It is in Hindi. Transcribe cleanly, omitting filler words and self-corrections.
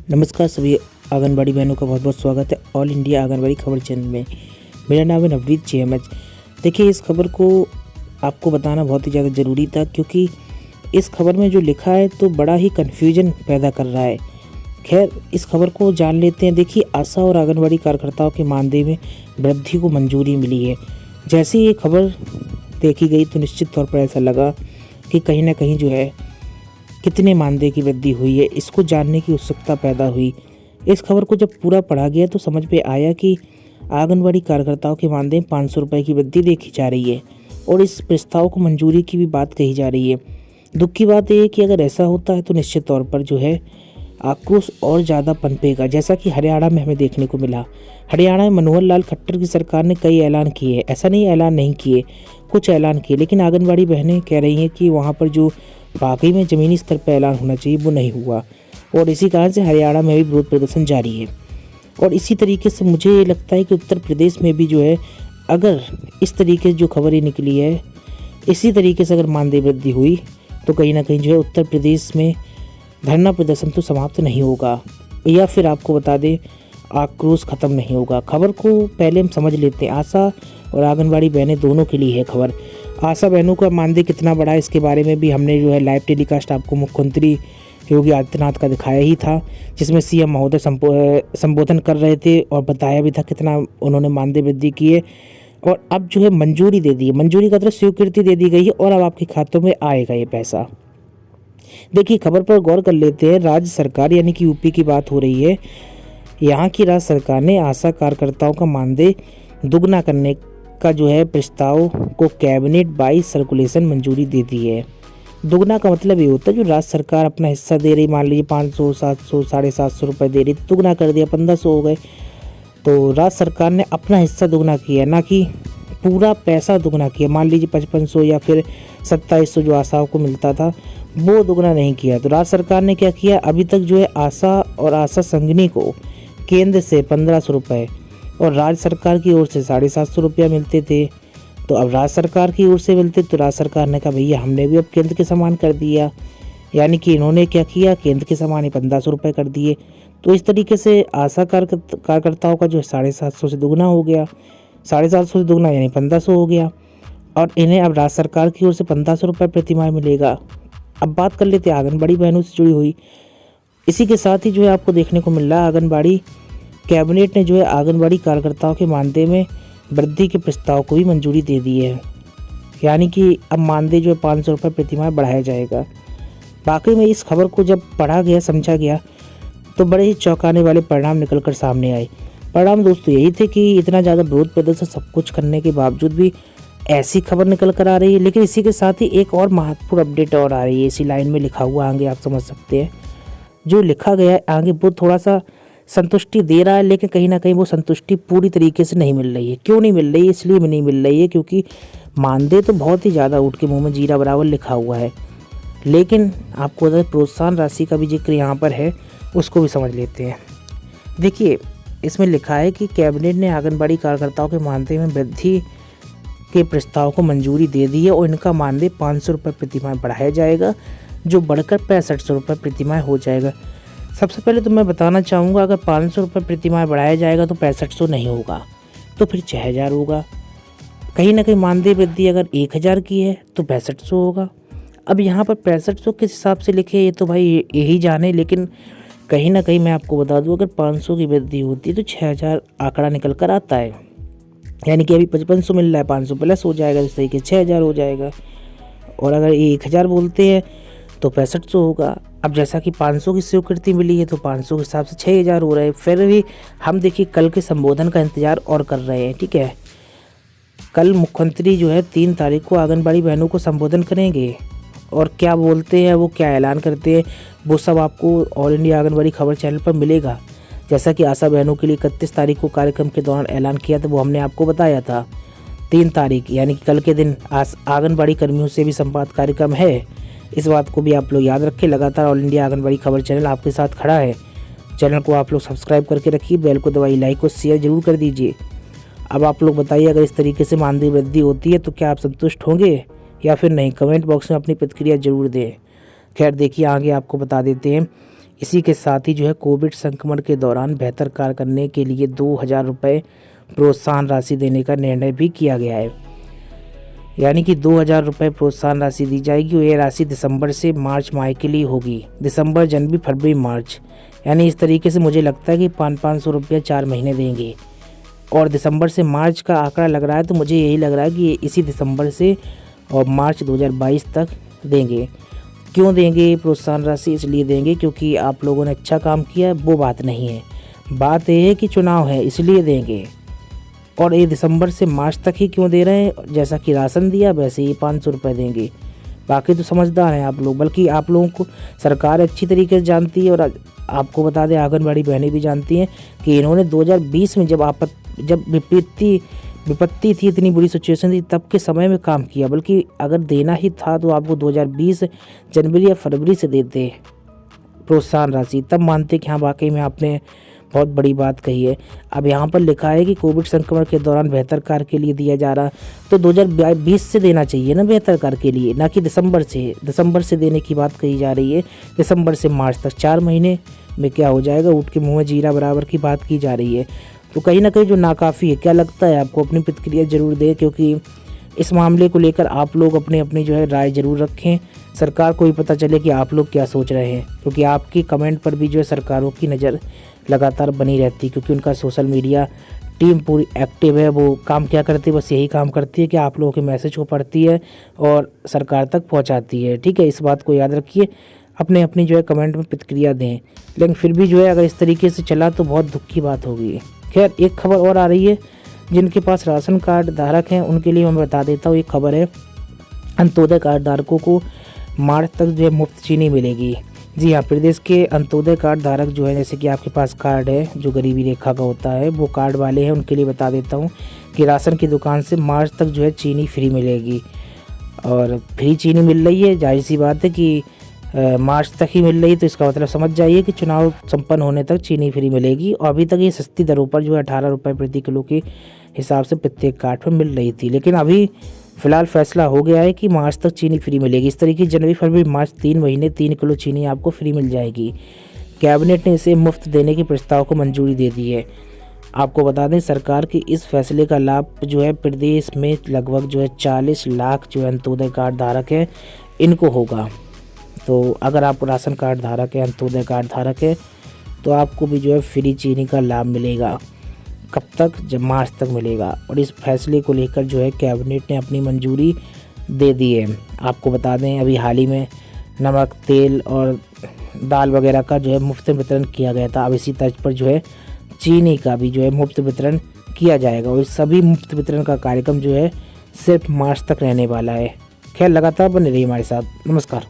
नमस्कार सभी आंगनबाड़ी बहनों का बहुत बहुत स्वागत है ऑल इंडिया आंगनबाड़ी खबर चैनल में। मेरा नाम है नवनीत JMH। देखिए, इस खबर को आपको बताना बहुत ही ज़्यादा ज़रूरी था क्योंकि इस खबर में जो लिखा है तो बड़ा ही कन्फ्यूजन पैदा कर रहा है। खैर, इस खबर को जान लेते हैं। देखिए, आशा और आंगनबाड़ी कार्यकर्ताओं के मानदेय में वृद्धि को मंजूरी मिली है। जैसे ये खबर देखी गई तो निश्चित तौर पर ऐसा लगा कि कहीं ना कहीं जो है कितने मानदेय की वृद्धि हुई है, इसको जानने की उत्सुकता पैदा हुई। इस खबर को जब पूरा पढ़ा गया तो समझ में आया कि आंगनबाड़ी कार्यकर्ताओं के मानदेय में 500 रुपये की वृद्धि देखी जा रही है और इस प्रस्ताव को मंजूरी की भी बात कही जा रही है। दुख की बात यह है कि अगर ऐसा होता है तो निश्चित तौर पर जो है आक्रोश और ज़्यादा पनपेगा, जैसा कि हरियाणा में हमें देखने को मिला। हरियाणा में मनोहर लाल खट्टर की सरकार ने कई ऐलान किए, ऐसा नहीं ऐलान नहीं किए, कुछ ऐलान किए, लेकिन आंगनबाड़ी बहनें कह रही हैं कि वहाँ पर जो वाकई में ज़मीनी स्तर पर ऐलान होना चाहिए वो नहीं हुआ और इसी कारण से हरियाणा में भी विरोध प्रदर्शन जारी है। और इसी तरीके से मुझे ये लगता है कि उत्तर प्रदेश में भी जो है, अगर इस तरीके से जो खबरें निकली है, इसी तरीके से अगर मानदेय वृद्धि हुई तो कहीं ना कहीं जो है उत्तर प्रदेश में धरना प्रदर्शन तो समाप्त नहीं होगा, या फिर आपको बता दें आक्रोश ख़त्म नहीं होगा। खबर को पहले हम समझ लेते हैं। आशा और आंगनबाड़ी बहनें दोनों के लिए है खबर। आशा बहनों का मानदेय कितना बढ़ा है इसके बारे में भी हमने जो है लाइव टेलीकास्ट आपको मुख्यमंत्री योगी आदित्यनाथ का दिखाया ही था, जिसमें CM महोदय संबोधन कर रहे थे और बताया भी था कितना उन्होंने मानदेय वृद्धि की है। और अब जो है मंजूरी दे दी है, मंजूरी का तरह स्वीकृति दे दी गई है और अब आपके खातों में आएगा ये पैसा। देखिए, खबर पर गौर कर लेते हैं। राज्य सरकार यानी कि यूपी की बात हो रही है। यहाँ की राज्य सरकार ने आशा कार्यकर्ताओं का मानदेय दुगना करने का जो है प्रस्ताव को कैबिनेट बाई सर्कुलेशन मंजूरी दे दी है। दुगना का मतलब ये होता है जो राज्य सरकार अपना हिस्सा दे रही, मान लीजिए 500, 700, 750 रुपये दे रही, दुगना कर दिया, 1500 हो गए। तो राज्य सरकार ने अपना हिस्सा दुगना किया, ना कि पूरा पैसा दुगना किया। मान लीजिए 5500 या फिर 2700 जो आशाओं को मिलता था वो दुगना नहीं किया। तो राज्य सरकार ने क्या किया, अभी तक जो है आशा और आशा संगिनी को केंद्र से 1500 रुपये और राज्य सरकार की ओर से 750 रुपया मिलते थे। तो अब राज्य सरकार की ओर से मिलते तो राज्य सरकार ने कहा भैया हमने भी अब केंद्र के समान कर दिया, यानी कि इन्होंने क्या किया, केंद्र के समान ही 1500 रुपये कर दिए। तो इस तरीके से आशा कार्यकर्ताओं का जो है 750 से दुगना हो गया, 750 से दुगना यानी 1500 हो गया और इन्हें अब राज्य सरकार की ओर से 1500 रुपये प्रतिमाह मिलेगा। अब बात कर लेते हैं आंगनबाड़ी बहनों से जुड़ी हुई। इसी के साथ ही जो है आपको देखने को मिल रहा है आंगनबाड़ी कैबिनेट ने जो है आंगनबाड़ी कार्यकर्ताओं के मानदेय में वृद्धि के प्रस्ताव को भी मंजूरी दे दी है, यानी कि अब मानदेय जो है 500 रुपये प्रतिमाह बढ़ाया जाएगा। वाकई में इस खबर को जब पढ़ा गया, समझा गया तो बड़े ही चौंकाने वाले परिणाम निकल कर सामने आए। परिणाम दोस्तों यही थे कि इतना ज़्यादा विरोध प्रदर्शन सब कुछ करने के बावजूद भी ऐसी खबर निकल कर आ रही है। लेकिन इसी के साथ ही एक और महत्वपूर्ण अपडेट और आ रही है, इसी लाइन में लिखा हुआ आगे आप समझ सकते हैं। जो लिखा गया है आगे वो थोड़ा सा संतुष्टि दे रहा है, लेकिन कहीं ना कहीं वो संतुष्टि पूरी तरीके से नहीं मिल रही है। क्यों नहीं मिल रही है? इसलिए भी नहीं मिल रही है क्योंकि मानदेय तो बहुत ही ज़्यादा ऊँट के मुँह में जीरा बराबर लिखा हुआ है, लेकिन आपको अगर प्रोत्साहन राशि का भी जिक्र यहाँ पर है उसको भी समझ लेते हैं। देखिए, इसमें लिखा है कि कैबिनेट ने आंगनबाड़ी कार्यकर्ताओं के मानदेय में वृद्धि के प्रस्ताव को मंजूरी दे दी है और इनका मानदेय 500 रुपये प्रतिमाह बढ़ाया जाएगा, जो बढ़कर 6500 रुपये प्रतिमाह हो जाएगा। सबसे पहले तो मैं बताना चाहूँगा, अगर 500 रुपये प्रतिमाह बढ़ाया जाएगा तो 6500 नहीं होगा, तो फिर 6000 होगा। कहीं ना कहीं मानदेय वृद्धि अगर 1000 की है तो 6500 होगा। अब यहाँ पर 6500 किस हिसाब से लिखे ये तो भाई यही जाने, लेकिन कहीं ना कहीं मैं आपको बता दूँ अगर 500 की वृद्धि होती है तो 6000 आंकड़ा निकल कर आता है, यानी कि अभी 5500 मिल रहा है, 500 प्लस हो जाएगा, जिस तरीके 6000 हो जाएगा। और अगर 1000 बोलते हैं तो 6500 होगा। अब जैसा कि 500 की स्वीकृति मिली है तो 500 के हिसाब से 6000 हो रहे हैं। फिर भी हम देखिए कल के संबोधन का इंतज़ार और कर रहे हैं, ठीक है। कल मुख्यमंत्री जो है 3 तारीख को आंगनबाड़ी बहनों को संबोधन करेंगे और क्या बोलते हैं, वो क्या ऐलान करते हैं, वो सब आपको ऑल इंडिया आंगनबाड़ी खबर चैनल पर मिलेगा। जैसा कि आशा बहनों के लिए 31 तारीख को कार्यक्रम के दौरान ऐलान किया था, वो हमने आपको बताया था। 3 तारीख यानी कि कल के दिन आंगनबाड़ी कर्मियों से भी संवाद कार्यक्रम है। इस बात को भी आप लोग याद रखें। लगातार ऑल इंडिया आंगनबाड़ी खबर चैनल आपके साथ खड़ा है। चैनल को आप लोग सब्सक्राइब करके रखिए, बेल को दबाइए, लाइक और शेयर जरूर कर दीजिए। अब आप लोग बताइए, अगर इस तरीके से मानदेय वृद्धि होती है तो क्या आप संतुष्ट होंगे या फिर नहीं? कमेंट बॉक्स में अपनी प्रतिक्रिया जरूर दें। खैर देखिए, आगे आपको बता देते हैं इसी के साथ ही जो है कोविड संक्रमण के दौरान बेहतर कार्य करने के लिए 2,000 रुपये प्रोत्साहन राशि देने का निर्णय भी किया गया है। यानी कि 2,000 रुपये प्रोत्साहन राशि दी जाएगी और ये राशि दिसंबर से मार्च माह के लिए होगी। दिसंबर, जनवरी, फरवरी, मार्च, यानी इस तरीके से मुझे लगता है कि 500-500 रुपये 4 महीने देंगे। और दिसंबर से मार्च का आंकड़ा लग रहा है, तो मुझे यही लग रहा है कि इसी दिसंबर से और मार्च 2022 तक देंगे। क्यों देंगे प्रोत्साहन राशि? इसलिए देंगे क्योंकि आप लोगों ने अच्छा काम किया, वो बात नहीं है। बात यह है कि चुनाव है इसलिए देंगे। और ये दिसंबर से मार्च तक ही क्यों दे रहे हैं? जैसा कि राशन दिया वैसे ही 500 रुपये देंगे। बाकी तो समझदार हैं आप लोग, बल्कि आप लोगों को सरकार अच्छी तरीके से जानती है। और आपको बता दें, आंगनबाड़ी बहनें भी जानती हैं कि इन्होंने 2020 में जब विपत्ति थी, इतनी बुरी सिचुएशन थी, तब के समय में काम किया। बल्कि अगर देना ही था तो आपको 2020 जनवरी या फरवरी से देते प्रोत्साहन राशि, तब मानते कि हाँ वाकई में आपने बहुत बड़ी बात कही है। अब यहाँ पर लिखा है कि कोविड संक्रमण के दौरान बेहतर कार्य के लिए दिया जा रहा, तो 2020 से देना चाहिए ना बेहतर कार्य के लिए, ना कि दिसंबर से देने की बात कही जा रही है। दिसंबर से मार्च तक 4 महीने में क्या हो जाएगा, ऊँट के मुँह में जीरा बराबर की बात की जा रही है। तो कहीं ना कहीं जो नाकाफ़ी है। क्या लगता है आपको? अपनी प्रतिक्रिया जरूर दें, क्योंकि इस मामले को लेकर आप लोग अपनी जो है राय जरूर रखें। सरकार को भी पता चले कि आप लोग क्या सोच रहे हैं, क्योंकि आपकी कमेंट पर भी जो है सरकारों की नज़र लगातार बनी रहती है, क्योंकि उनका सोशल मीडिया टीम पूरी एक्टिव है। वो काम क्या करती है? बस यही काम करती है कि आप लोगों के मैसेज को पढ़ती है और सरकार तक पहुंचाती है। ठीक है, इस बात को याद रखिए। अपनी जो है कमेंट में प्रतिक्रिया दें, लेकिन फिर भी जो है अगर इस तरीके से चला तो बहुत दुख की बात होगी। खैर, एक खबर और आ रही है। जिनके पास राशन कार्ड धारक हैं उनके लिए मैं बता देता हूँ। ये खबर है, अंत्योदय कार्ड धारकों को मार्च तक जो है मुफ्त चीनी मिलेगी। जी हाँ, प्रदेश के अंत्योदय कार्ड धारक जो है, जैसे कि आपके पास कार्ड है जो गरीबी रेखा का होता है, वो कार्ड वाले हैं, उनके लिए बता देता हूँ कि राशन की दुकान से मार्च तक जो है चीनी फ्री मिलेगी। और फ्री चीनी मिल रही है, जाहिर सी बात है कि मार्च तक ही मिल रही, तो इसका मतलब समझ जाइए कि चुनाव संपन्न होने तक चीनी फ्री मिलेगी। और अभी तक ये सस्ती दरों पर जो है 18 रुपये प्रति किलो के हिसाब से प्रत्येक कार्ड पर मिल रही थी, लेकिन अभी फ़िलहाल फैसला हो गया है कि मार्च तक चीनी फ्री मिलेगी। इस तरीके जनवरी, फरवरी, मार्च 3 महीने 3 किलो चीनी आपको फ्री मिल जाएगी। कैबिनेट ने इसे मुफ्त देने के प्रस्ताव को मंजूरी दे दी है। आपको बता दें, सरकार के इस फैसले का लाभ जो है प्रदेश में लगभग जो है 40 लाख जो है अंत्योदय कार्ड धारक हैं, इनको होगा। तो अगर आप राशन कार्ड धारक है, अंत्योदय कार्ड धारक है, तो आपको भी जो है फ्री चीनी का लाभ मिलेगा। कब तक? जब मार्च तक मिलेगा। और इस फैसले को लेकर जो है कैबिनेट ने अपनी मंजूरी दे दी है। आपको बता दें, अभी हाल ही में नमक, तेल और दाल वगैरह का जो है मुफ्त वितरण किया गया था। अब इसी तर्ज पर जो है चीनी का भी जो है मुफ्त वितरण किया जाएगा। और इस सभी मुफ्त वितरण का कार्यक्रम जो है सिर्फ मार्च तक रहने वाला है। खैर, लगातार बने रहिए हमारे साथ। नमस्कार।